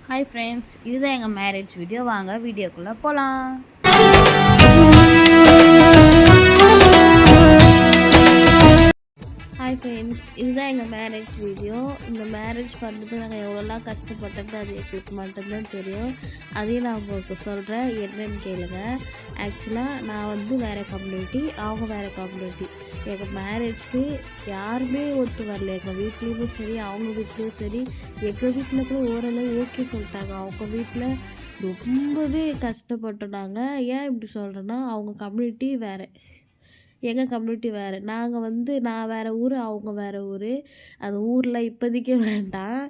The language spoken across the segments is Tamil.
ஹாய் ஃப்ரெண்ட்ஸ், இதுதான் எங்கள் மேரேஜ் வீடியோ. வாங்க வீடியோக்குள்ளே போகலாம். ஹாய் ஃப்ரெண்ட்ஸ், இதுதான் எங்கள் மேரேஜ் வீடியோ. இந்த மேரேஜ் பண்ணுறது நாங்கள் எவ்வளோலாம் கஷ்டப்பட்டது அது எங்களுக்கு மட்டும்தான் தெரியும். அதையும் நான் உங்களுக்கு சொல்கிறேன், என்னன்னு கேளுங்க. ஆக்சுவலாக நான் வந்து வேறு கம்யூனிட்டி, அவங்க வேறு கம்யூனிட்டி. எங்கள் மேரேஜ்க்கு யாருமே ஒத்து வரல. எங்கள் வீட்லேயுமே சரி, அவங்க வீட்லேயும் சரி. எங்கள் வீட்டில் கூட ஓரளவு ஓகே சொல்லிட்டாங்க. அவங்க வீட்டில் ரொம்பவே கஷ்டப்பட்டோம் நாங்கள். ஏன் இப்படி சொல்கிறேன்னா, அவங்க கம்யூனிட்டி வேறு, எங்கள் கம்யூனிட்டி வேறு. நாங்கள் வந்து நான் வேறு ஊர், அவங்க வேறு ஊர். அந்த ஊரில் இப்போதைக்கு வேண்டாம்.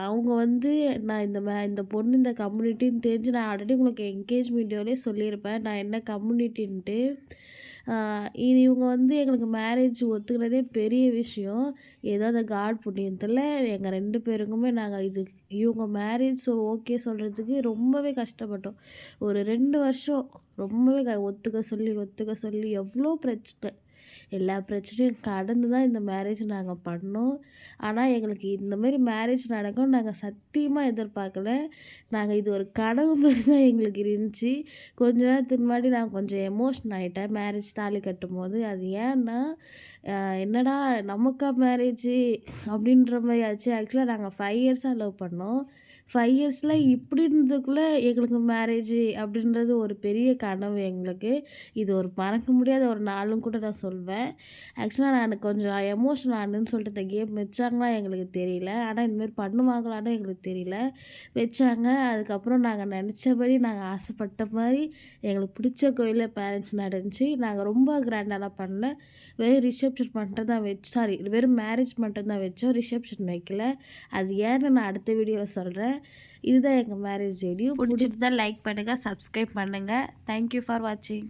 அவங்க வந்து நான் இந்த பொண்ணு இந்த கம்யூனிட்டின்னு தெரிஞ்சு நான் ஆல்ரெடி உங்களுக்கு என்கேஜ் வீடியோலேயே சொல்லியிருப்பேன் நான் என்ன கம்யூனிட்டின்ட்டு. இவங்க வந்து எங்களுக்கு மேரேஜ் ஒத்துக்கிறதே பெரிய விஷயம். ஏதோ அந்த காட் புண்ணியத்தில் எங்கள் 2 பேருக்குமே நாங்கள் இவங்க மேரேஜ் ஓகே சொல்கிறதுக்கு ரொம்பவே கஷ்டப்பட்டோம். ஒரு 2 வருஷம் ரொம்பவே ஒத்துக்க சொல்லி எவ்வளோ பிரச்சனை. எல்லா பிரச்சனையும் கடந்து தான் இந்த மேரேஜ் நாங்கள் பண்ணோம். ஆனால் எங்களுக்கு இந்தமாரி மேரேஜ் நடக்கும்னு நாங்கள் சத்தியமாக எதிர்பார்க்கல. நாங்கள் இது ஒரு கனவு மாதிரி தான் எங்களுக்கு இருந்துச்சு. கொஞ்ச நேரத்துக்கு முன்னாடி நான் கொஞ்சம் எமோஷன் ஆகிட்டேன் மேரேஜ் தாலி கட்டும்போது. அது ஏன்னா என்னடா நமக்கா மேரேஜு அப்படின்ற மாதிரி ஆச்சு. ஆக்சுவலாக நாங்கள் 5 இயர்ஸாக லவ் பண்ணோம். 5 இயர்ஸில் இப்படி இருந்ததுக்குள்ளே எங்களுக்கு மேரேஜு அப்படின்றது ஒரு பெரிய கனவு எங்களுக்கு. இது ஒரு மறக்க முடியாத ஒரு நாளும் கூட நான் சொல்வேன். ஆக்சுவலாக நான் கொஞ்சம் எமோஷனல் ஆனதுன்னு சொல்லிட்டு இந்த கேம் வச்சாங்களா எங்களுக்கு தெரியல. ஆனால் இந்தமாரி பண்ணுவாங்களான்னு எங்களுக்கு தெரியல. வச்சாங்க. அதுக்கப்புறம் நாங்கள் நினச்சபடி நாங்கள் ஆசைப்பட்ட மாதிரி எங்களுக்கு பிடிச்ச கோயிலில் மேரேஜ் நடந்துச்சு. நாங்கள் ரொம்ப கிராண்டாலாம் பண்ணல. வெறும் ரிசப்ஷன் மட்டும் தான் வெறும் மேரேஜ் மட்டும் தான் வச்சோம். ரிசப்ஷன் வைக்கல. அது ஏன்னு நான் அடுத்த வீடியோவில் சொல்கிறேன். இதுதான் எங்கள் மேரேஜ் வீடியோ. பிடிச்சிருந்தா லைக் பண்ணுங்கள், சப்ஸ்கிரைப் பண்ணுங்கள். தேங்க்யூ ஃபார் வாட்சிங்.